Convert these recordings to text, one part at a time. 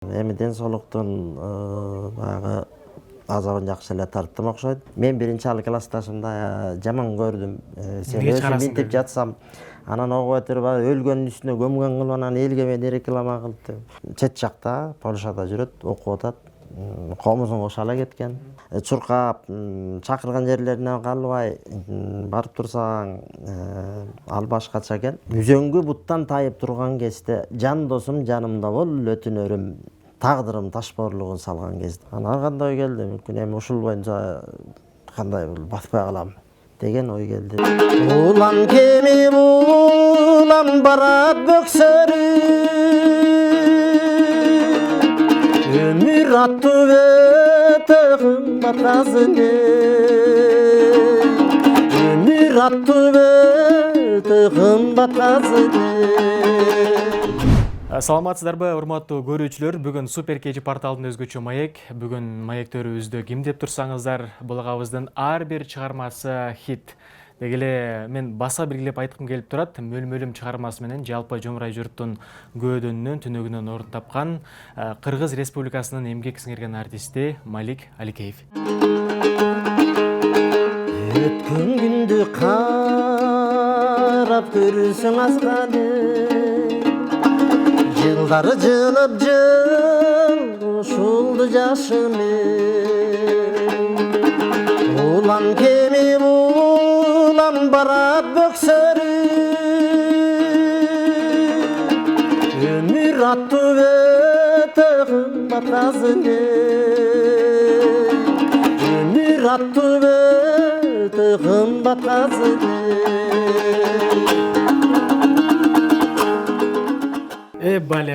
Эми ден соолуктун баягы азабын жакшы эле тарттым окшойт. Мен биринчи классташымда жаман көрдүм. Сен өзү минтип жатсам, анан ого өтүрүп өлгөндүн үстүнө көмгөн кылып анан элге мени реклама кылып. Чет жакта, Полшада жүрөт, окуп атат. Комузун кошо ала кеткен. Чуркап, чакырган жерлерине калбай барып турсаң, ал башкача экен. Үзөңгү буттан тайып турган кезде, жан досум жанымда бол, өтүнөрүм, тагдырым ташбоорлугун салган кезде. Анан кандай ой келди, мүмкүн эми ушул боюнча кандай батпай калам деген ой келди. Улам кеми улам барат бөксөрүп, ömür attı öte kımbat gazını, ömür attı öte kımbat gazını. Саламатсыздарбы, урматтуу көрүүчүлөр. Бүгүн Супер Кечи порталынын өзгөчө маек. Бүгүн маектөрүбүздө ким деп турсаңыздар, булгабыздын ар бир чыгармасы хит. Деги эле мен баса белгилеп айткым келип турат. Мөлмөлүм чыгармасы менен жалпы Жомурай журттун көөдөнүнөн, түнөгүнөн орун тапкан Кыргыз Республикасынын эмгек сиңирген артисти Малик Аликеев. Өткөн күндү карап көрсөң азганы, жылдары жылып жыл ушулду жашыны. Улам кеми улам барат бөксөрүп, өмүр аттуу өтө кымбат казыны, өмүр аттуу өтө кымбат казыны. Бале.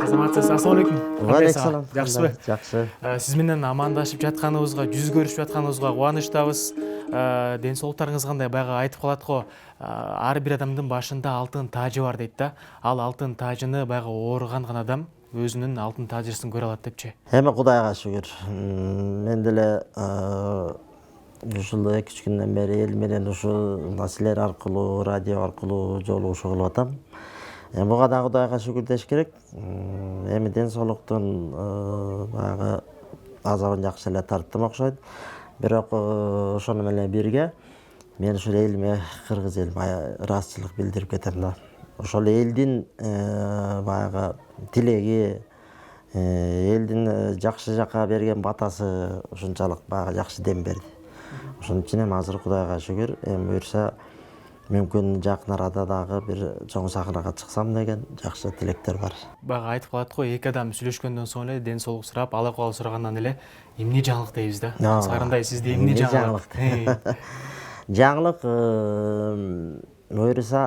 Азаматсыз, ассалам алейкум. Алейкум. Жакшысызбы? Жакшы. Сиз менен амандашып жатканыбызга, жүз көрүшүп жатканыбызга кубанычтабыз. Ден соолуктарыңыз кандай? Баягы айтып калат го, ар бир адамдын башында алтын тажы бар дейт да. Ал алтын тажыны баягы ооруган адам өзүнүн алтын тажысын көрө алат депчи. Эми Кудайга шүгүр. Мен деле ушул 2-3 күндөн бери эл менен ушул маселелер аркылуу, радио аркылуу жолугушуу кылып атам. Буга да Кудайга шүгүр деш керек. Эми ден соолуктун баягы азабын жакшы эле тарттым окшойт. Бирок ошону менен бирге мен ушул элиме, кыргыз элиме ыраазычылык билдирип кетем да. Ошол элдин баягы тилеги, элдин жакшы жака берген батасы ушунчалык баягы жакшы дем берди. Ошон үчүн эми азыр Кудайга шүгүр, эми буюрса мүмкүн жакын арада дагы бир чоң сахнага чыксам деген жакшы тилектер бар. Баягы айтып калат го, эки адам сүйлөшкөндөн соң эле ден соолук сурап, ала кабал сурагандан эле эмне жаңылык дейбиз да. Сарындай сизде эмне жаңылык? Жаңылык буюрса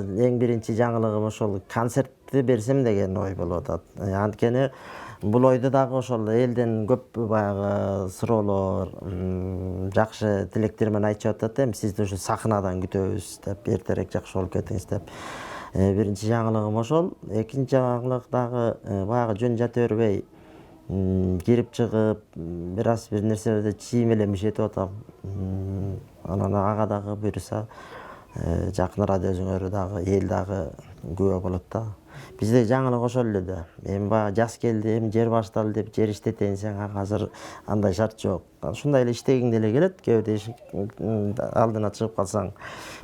эң биринчи жаңылыгым ошол концертти берсем деген ой болуп атат. Анткени бул ойду дагы ошол элден көп баягы суроолор, жакшы тилектер менен айтып атат. Эми сизди ушу сахнадан күтөбүз деп, эртерээк жакшы болуп кетиңиз деп. Биринчи жаңылыгым ошол. Экинчи жаңылык дагы баягы жөн жата бербей, кирип чыгып, бир нерселерди чиймелемиш этип атам. Анан ага дагы буюрса жакын арада өзүңөр дагы эл дагы күбө болот да. Бизде жаңылык ошол эле да. Эми баягы жаз келди, эми жер башталды деп жер иштетейин десең, азыр андай шарт жок. Ушундай эле иштегиң деле келет. Кээде алдына чыгып калсаң,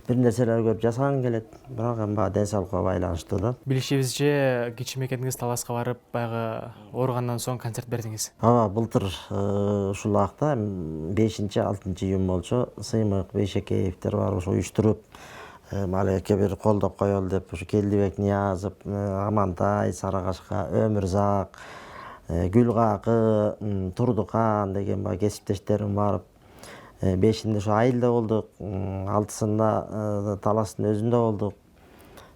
бир нерселер көрүп жасагаң келет. Бирок эми баягы ден соолукка байланыштуу да. Билишибизче, кичинекеңиз Таласка барып, баягы ооругандан соң концерт бердиңиз. Былтыр ушул убакта 5-6 июнь болчу. Сыймык Бейшекеевдер бар, ошо уюштуруп Малекке бир колдоп коелу деп, ушу Келдибек Ниязов, Амантай, Сарыгашка, Өмүрзак, Гүлгакы, Турдукан деген кесиптештерим барып, 5-inde ошо Айылда болдук, 6-сында Таластын өзүндө болдук.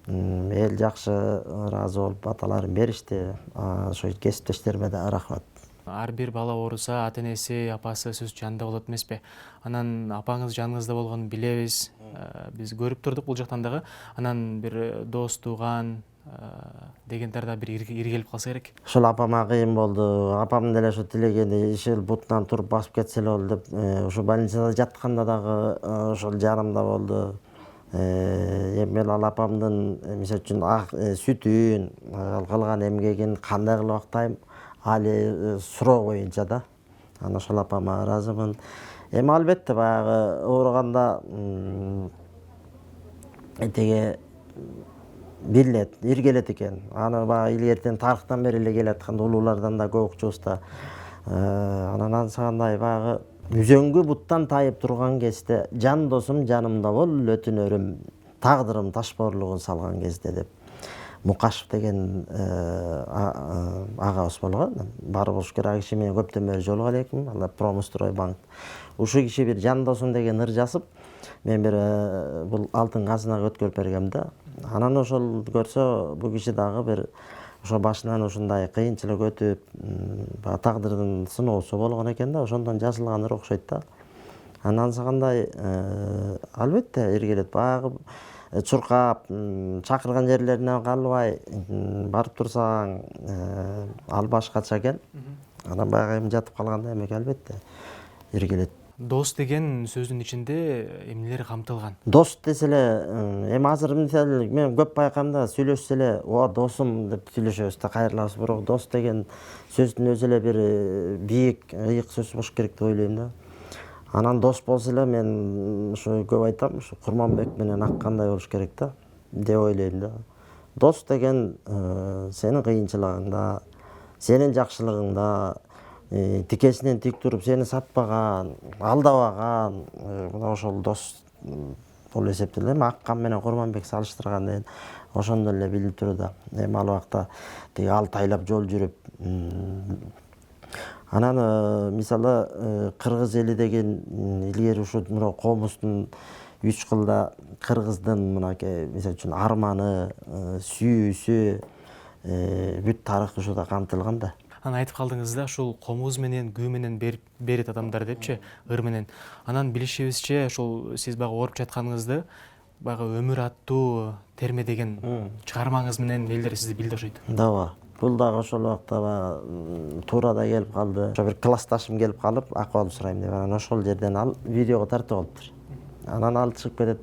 Эл жакшы ыраазы болуп баталарын беришти. Ошо кесиптештериме да рахмат. Ар бир бала ооруса, ата-энеси, апасы сөз жанында болот эмеспи? Анан апаңыз жаныңызда болгонун билебиз. Биз көрүп турдук бул жактан дагы. Анан бир дос, тууган дегендер да бир иргелип калса керек. Ошол апама кыйын болду. Апам деле ошо тилегени ишил бутунан туруп басып кетсе эле болду деп, ошо больницада жатканда дагы ошол жанымда болду. Мен ал апамдын мисалы үчүн сүтүн, кылган эмгегин кандай кылып актайм, али суроо боюнча да. Анан ошол апама ыраазымын. Эми албетте баягы ооруганда этеге билет, иргелет экен. Аны баягы илгертен тарыхтан бери эле келаткан улуулардан да көп укчубуз да. Анан ансагандай баягы үзөңгү буттан тайып турган кезде жан досум жанымда бол өтүнөрүм, тагдырым ташбоорлугун салган кезде деп Мукашев деген агабыз болгон. Бар болуш керек, ал киши менен көптөн бери жолуга элекмин. Ал Промстройбанк. Ушул киши бир жан досум деген ыр жазып, мен бир бул алтын казынага өткөрүп бергем да. Анан ошол көрсө, бул киши дагы бир ошо башынан ушундай кыйынчылык өтүп, тагдырдын сыноосу болгон экен да, ошондон жазылган ыр окшойт да. Анан ансагандай албетте иргелет, баягы чуркап, чакырган жерлеринен калбай барып турсаң, ал башкача экен. Анан баягы эми жатып калганда эмек албетте иргелет. Дос деген сөздүн ичинде эмнелер камтылган? Дос десе эле, эми азыр мисалы мен көп байкайм да, сүйлөшсө эле, "О, досум" деп сүйлөшөбүз да, кайрылабыз. Бирок дос деген сөздүн өзү эле бир бийик, ыйык сөз болуш керек деп ойлойм да. Анан дос болсо эле мен ушу көп айтам, ушу Курманбек менен Аккандай болуш керек да, деп ойлойм да. Дос деген сенин кыйынчылыгыңда, сенин жакшылыгыңда тикесинен тик туруп сени сатпаган, алдабаган, мына ошол дос болуп эсептелет. Аккан менен Курманбек салыштырганда эми ошондон эле билип туруп да. Эми ал убакта тиги алты айлап жол жүрүп, анан мисалы кыргыз эли деген илгери ушу мына комуздун 3 кылда кыргыздын мынакей мисалы үчүн арманы, сүйүүсү, бүт тарыхы ушуда камтылган да. Анан айтып калдыңыз да, ушул комуз менен, күү менен берет адамдар депчи, ыр менен. Анан билишибизче, ошол сиз баягы ооруп жатканыңызды баягы өмүр аттуу терме деген чыгармаңыз менен элдер сизди билди окшойт. Дооба. Бул дагы ошол убакта баягы туурада келип калды. Ошо бир классташым келип калып, акыбал сурайм деп, анан ошол жерден ал видеого тартып алыптыр. Анан ал чыгып кетет.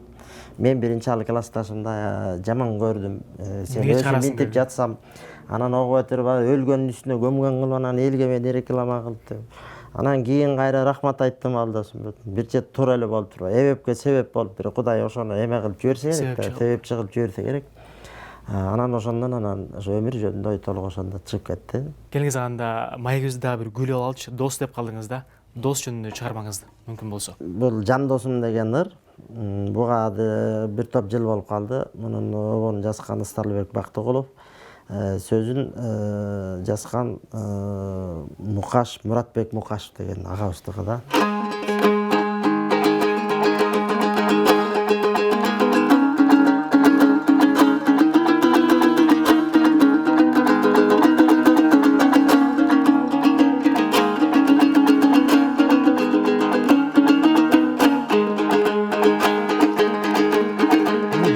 Мен биринчи ал классташымды жаман көрдүм. Сен өзүң минтип жатсам, анан ого өтүрүп өлгөндүн үстүнө көмгөн кылып, анан элге мени реклама кылып деп. Анан кийин кайра рахмат айттым ал досумга. Бир чет туура эле болуп туруп, эбепке себеп болуп, бир Кудай ошону эме кылып жиберсе керек да, себепчи кылып жиберсе керек. Анан ошондон ошо өмүр жөнүндө ой толугу ошондо чыгып кетти. Келиңиз анда маегибизди дагы бир күлүп алалычы. Дос деп калдыңыз да. Дос жөнүндө чыгармаңызды мүмкүн болсо. Бул жан досум деген ыр. Буга бир топ жыл болуп калды. Мунун обонун жазганы Старлыбек Бактыгулов. Сөзүн жазган Муратбек Мукашев деген агабыздыкы да.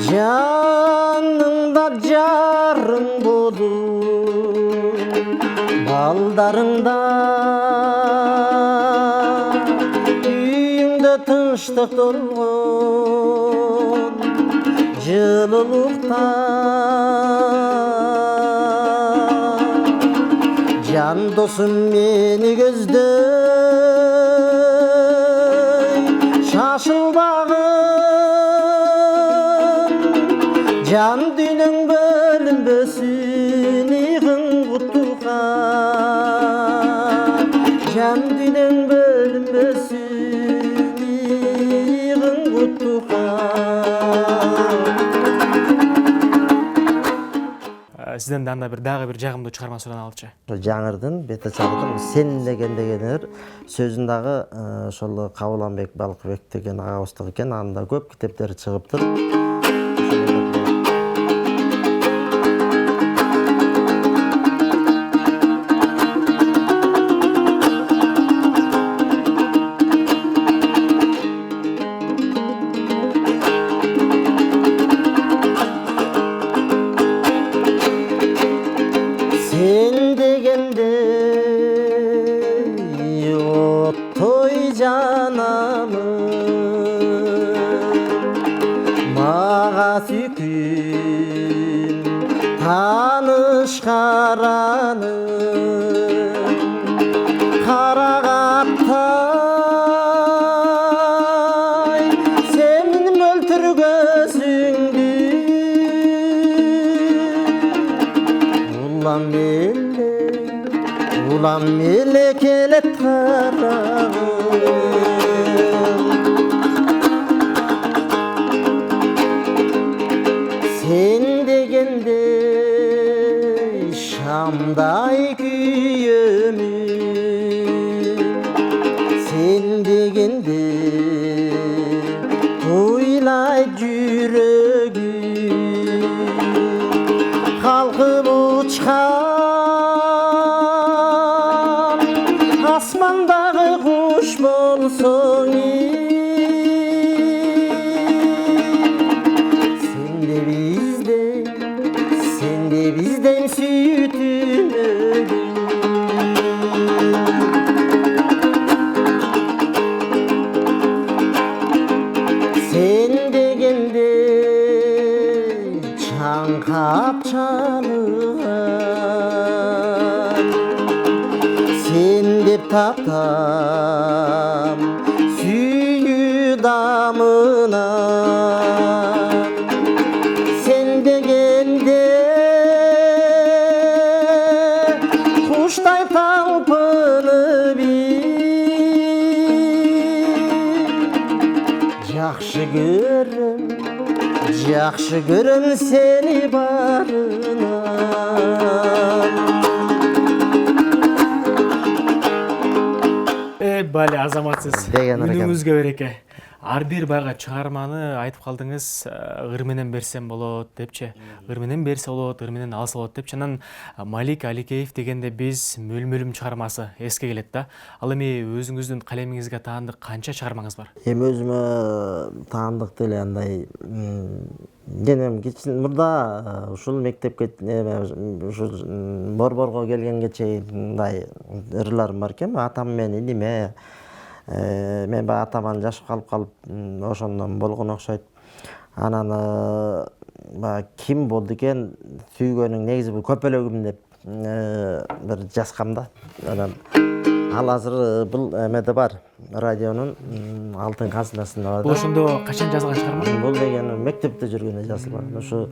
Жаныңда жарың болуп, балдарыңда үйүңдө тынчтык болгон, жылуулукта жан досум мени көздөй, шашылбагын жан дүйнөң бөлүнбөсүн, ийгиң кутуга. Жан дүйнөң бөлүнбөсүн, ийгиң кутуга. Сизден дагы бир жагымдуу чыгарма сураналы. Жаңырдын бете чагырдын сен деген ыр сөзүн дагы ошол Кабыланбек Балкыбек деген агабыздык экен. Анда көп китептери чыгыптыр. Sen degende ottoy janamın, жараны қарағаттай сенің мөлтіргөзіңді улам меле келет қарағым sen degende şamday kүйөмүн sen degende тойлайт жүрөгүм kalkıp uçkan asmandağı kuş bolsoň sen de bizden sütün sen degende çankap çalıgan sen dep taptam süyü damınan sen degende kuştay talpınıp Жақшы көрім сені барынан Бәле азаматсыз. Деген Үніңізге береке. Ар бир байга чыгарманы айтып калдыңыз, ыр менен берсем болот депчи. Ыр менен берсе болот, ыр менен алса болот депчи. Анан Малик Аликеев дегенде биз мөлмөлүм чыгармасы эске келет да. Ал эми өзүңүздүн калемиңизге таандык канча чыгармаңыз бар? Эми өзүмө таандык деле андай денем кичин мурда ушул мектепке ушул борборго келгенге чейин мындай ырларым бар экен. Атам менен иниме мен баягы атаман жашып калып ошондон болгон окшойт. Анан баягы ким болду экен сүйгөнүң негизи бул көпөлөгүм деп бир жазгам да. Анан ал азыр бул эмеде бар. Радионун алтын казынасында бар. Бул ошондо качан жазылган чыгарма? Бул деген мектепте жүргөндө жазылган. Ошо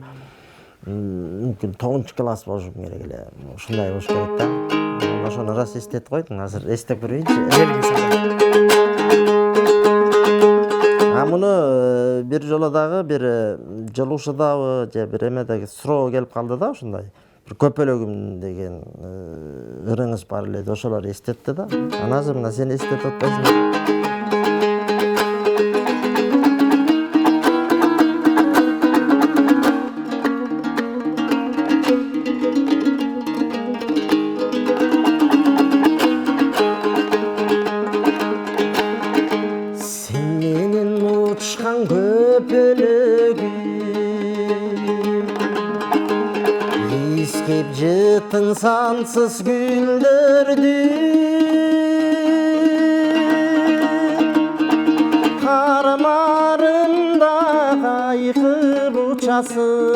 мүмкүн 9-класс болушум керек эле. Ушундай болуш керек да. Ошону раз эстетип койдум, азыр эстеп көрөйүнчү. Муну бир жолу дагы бир жолугушуудабы же бир эмедеги суроо келип калды да ушундай. Бир көпөлөгүм деген ырыңыз бар эле, ошолор эстетти да. Анан азыр мына сен эстетип атпайсың. Iskep jıtın sansız güldürdü Karmarında kayıkıp uçasın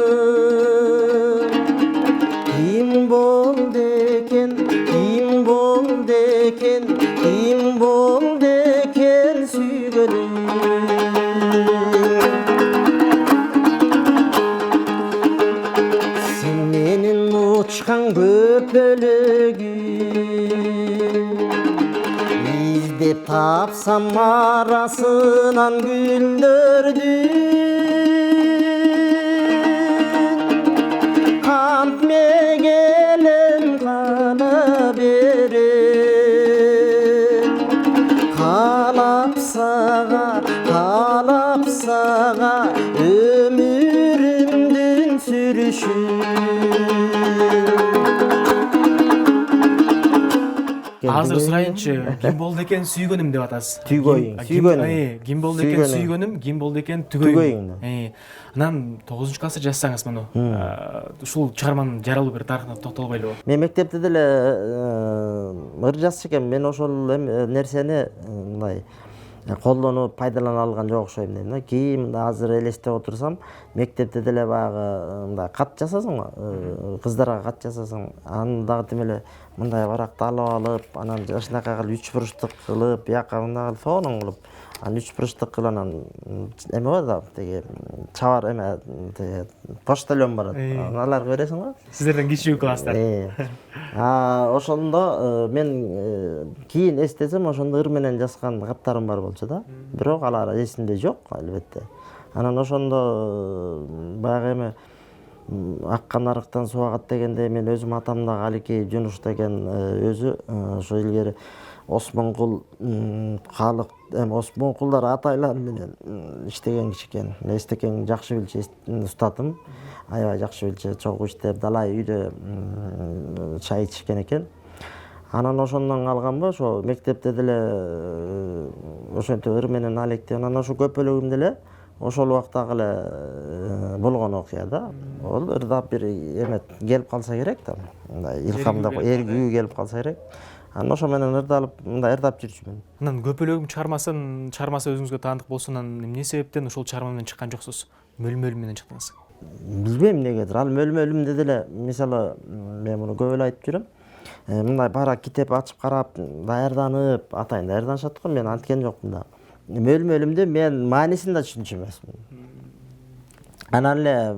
Kim boldu eken, kim boldu eken, kim boldu eken süygönüm Uçkan köpölөгüm İzdep tapsam arasынан güldürdün Kamp megelen kala beren Kalap sağa ömürümdün sürüşün Азыр сурайынчы, ким болду экен сүйгөнүм деп атасыз. Сүйгөнүм. Ким болду экен сүйгөнүм, ким болду экен түгөйүм. Анан 9-класста жазсаңыз муну. Ушул чыгарманын жаралуу бир тарыхына токтолбойлубу? Мен мектепте деле ыр жазчу экен. Мен ошол нерсени мындай колдонуп пайдалана алган жок окшойм дейм да. Кийин мындай азыр элестеп отурсам, мектепте деле баягы мындай кат жасасаң, кыздарга кат жасасаң, аны дагы тим эле мындай баракты алып алып, анан ушунакай кылып 3 буручтук кылып, бияка мындай кылып сонун кылып, анан 3 буручтук кылып анан эме бар да, тиги чабар эме, тиги почтальон барат. Аналарга бересиң го. Сиздерден кичүү класстар. Ошондо мен кийин эстесем ошондо ыр менен жазган каттарым бар болчу да. Бирок алар эсимде жок албетте. Анан ошондо баягы эме аккан арыктан суу агат дегенде мен өзүм атам да Аликей Жунуш деген өзү ошо илгери Осмонкул калык Осмонкулдар атайлар менен иштеген киши экен. Эстекең жакшы билчү устатым. Аябай жакшы билчү, чогуу иштеп, далай үйдө чай ичишкен экен. Анан ошондон калганбы, ошо мектепте деле ошентип ыр менен алекте, анан ошо көпөлөгүм деле ошол убактагы эле болгон окуя да. Ол ырдап бир эме келип калса керек да. Мындай илхамдап, эргүү келип калса керек. Анан ошо менен ырдалып, мындай ырдап жүрчүмүн. Анан көпөлөгүм чыгармасы өзүңүзгө таандык болсунан эмне себептен ошол чыгарма менен чыккан жоксуз? Мөлмөл менен чыктыңыз. Билбейм эмнегедир. Ал мөлмөлүмдө деле мисалы мен муну көп эле айтып жүрөм. Мындай бара китеп ачып карап, даярданып, атайын даярданышат го, мен анткен жокмун да. Мөлмөлүмдө мен маанисин да түшүнчү эмесмин. Анан эле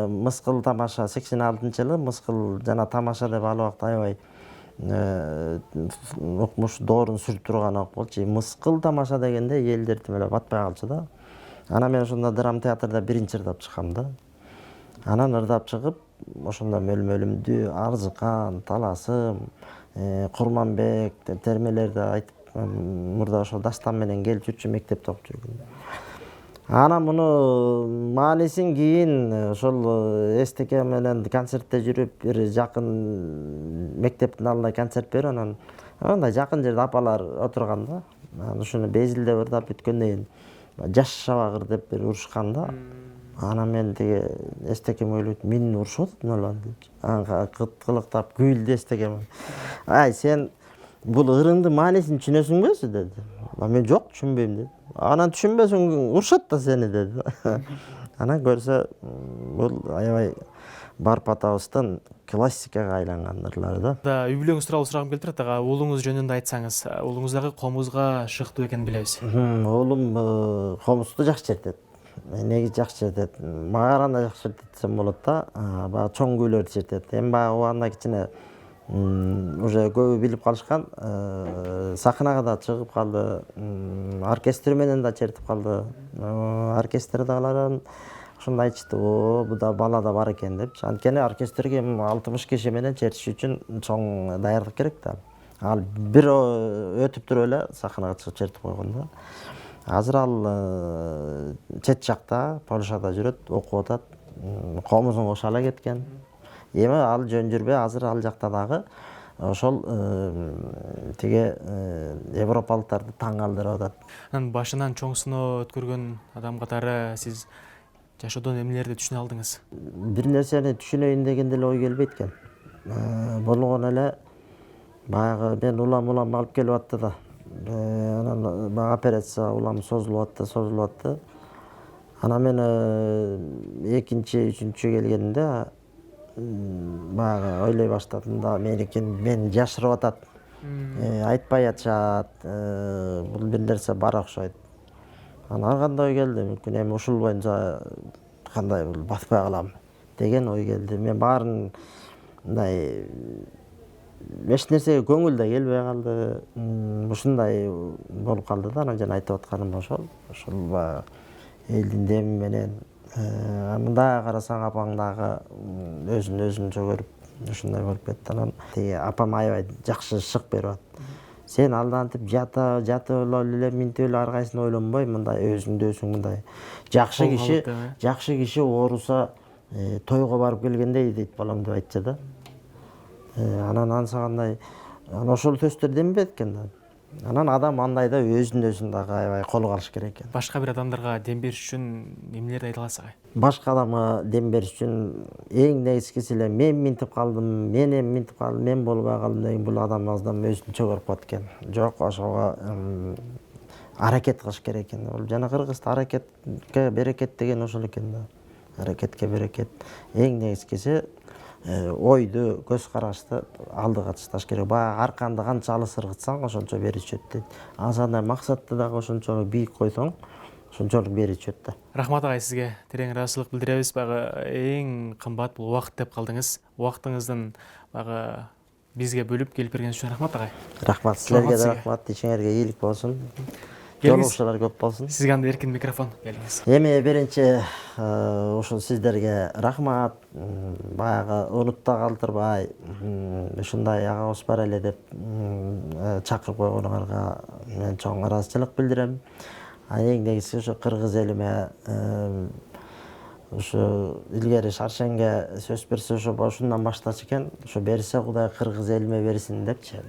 Мыскыл тамаша 86-жылы Мыскыл жана тамаша деп ал убакта аябай окумуш доорун сүрүп турган ок болчу. Мыскыл тамаша дегенде элдер тим эле батпай калчу да. Анан мен ошондо драма театрда биринчи ырдап чыккам да. Анан ырдап чыгып, ошондо мөлмөлүмдү Арзыкан, Таласым, Курманбек деп термелерди айтып, мурда ошол дастан менен келип жүрчү, мектепте окуп жүргүн. Анан муну маанисин кийин ошол эстеке менен концертте жүрүп, бир жакын мектептин алдында концерт берип, анан андай жакын жерде апалар отурган да. Анан ушуну безилдеп ырдап бүткөндөн кийин жаш шабагыр деп бир урушкан да. Анан мен тиги эстекем ойлойт, мени урушуп атат нолан депчи. Анан кыткылыктап күлдү эстекем. Ай, сен бул ырыңдын маанисин түшүнөсүңбү деди. Мен жок, түшүнбөйм дедим. Анан түшүнбөсөң урушат да сени деди. Анан көрсө бул аябай барып атабыздын классикага айланган ырлары да. Үй бүлөңүз тууралуу сурагым келип турат. Ага, уулуңуз жөнүндө айтсаңыз, уулуңуз дагы комузга шыктуу экенин билебиз. Уулум комузду жакшы чертет. Негизи жакшы чертет. Мага караганда жакшы чертет десем болот да. Баягы чоң күүлөрдү чертет. Эми баягы убагында кичине уже көбү билип калышкан, сахнага да чыгып калды, оркестр менен да чертип калды. Оркестрдагылар ошондо айтышты, бул да бала да бар экен депчи. Анткени оркестрге 60 киши менен чертиш үчүн чоң даярдык керек да. Ал бир өтүп туруп эле сахнага чыгып чертип койгон да. Азыр ал чет жакта, Польшада жүрөт, окуп атат. Комузун кошо эле кеткен. Эми ал жөн жүрбөй, азыр ал жакта дагы ошол тиги европалыктарды таң калтырып атат. Анан башынан чоң сыноо өткөргөн адам катары сиз жашоодон эмнелерди түшүнө алдыңыз? Бир нерсени түшүнөйүн деген деле ой келбейт экен. Болгон эле баягы мен улам алып келип атты да. Анан баягы операция улам созулуп атты. Анан мен экинчи, үчүнчү келгенде баягы ойлой баштадым да, мени жашырып атат. Айтпай атышат. Бул бир нерсе бар окшойт. Анан кандай ой келди, мүмкүн эми ушул боюнча кандай батпай калам деген ой келди. Мен баарын мындай эч нерсеге көңүл да келбей калды. Ушундай болуп калды да. Анан жана айтып атканым ошол баягы элдин деми менен мындай карасаң апаң дагы өзүн чөгөрүп ушундай болуп кетти. Анан тиги апам аябай жакшы шык берип атты. Сен алдантып жатып эле минтип эле ар кайсысын ойлонбой, мындай өзүңдү мындай жакшы киши ооруса тойго барып келгендей дейт балам деп айтчу да. Анан ансагандай ошол сөздөр дембейт экен да. Анан адам андай да өзүн дагы аябай колго алыш керек экен. Башка бир адамдарга дем бериш үчүн эмнелерди айта аласыз? Башка адамга дем бериш үчүн эң негизгиси эле мен минтип калдым, мен болбой калдым деген бул адам аздан өзүн чөгөрүп калат экен. Жок, ошого аракет кылыш керек экен. Бул жана кыргызда аракетке берекет деген ошол экен да. Аракетке берекет. Эң негизгиси ойду, көз карашты алдыга ташташ керек. Баягы арканды канча алыс ыргытсаң, ошончо бери түшөт дейт. Андай максатты дагы ошончо бийик койсоң, ошончолук бери түшөт да. Рахмат агай, сизге терең ыраазычылык билдиребиз. Баягы эң кымбат бул убакыт деп калдыңыз. Убактыңыздын баягы бизге бөлүп келип берген үчүн рахмат агай. Рахмат силерге да, рахмат. Ишиңерге ийгилик болсун. Жолугушуулар көп болсун. Сизге анда эркин микрофон келиңиз. Эми биринчи ушул сиздерге рахмат. Баягы унутта калтырбай, ушундай агабыз бар эле деп чакырып койгонуңарга мен чоң ыраазычылык билдирем. Эң негизгиси ошо кыргыз элиме ушу илгери Шаршенге сөз берсе ошо ушундан баштачу экен. Ошо берсе Кудай кыргыз элиме берсин депчи.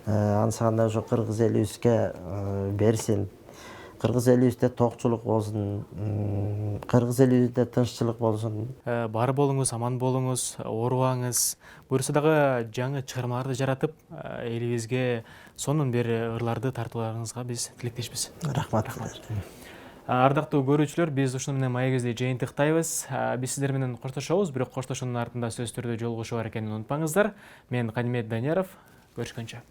Ансаганда ошо кыргыз элибизге берсин. Кыргыз элибизде токчулук болсун, кыргыз элибизде тынччылык болсун. Бар болуңуз, аман болуңуз, оорубаңыз. Буюрса дагы жаңы чыгармаларды жаратып, элибизге сонун бери ырларды тартууларыңызга биз тилектешпиз. Рахмат. Ардактуу көрүүчүлөр, биз ушуну менен маегибизди жыйынтыктайбыз. Биз сиздер менен коштошобуз, бирок коштошуунун артында сөзсүз түрдө жолугушуу бар экенин унутпаңыздар. Мен Канимет Даняров, көрүшкөнчө.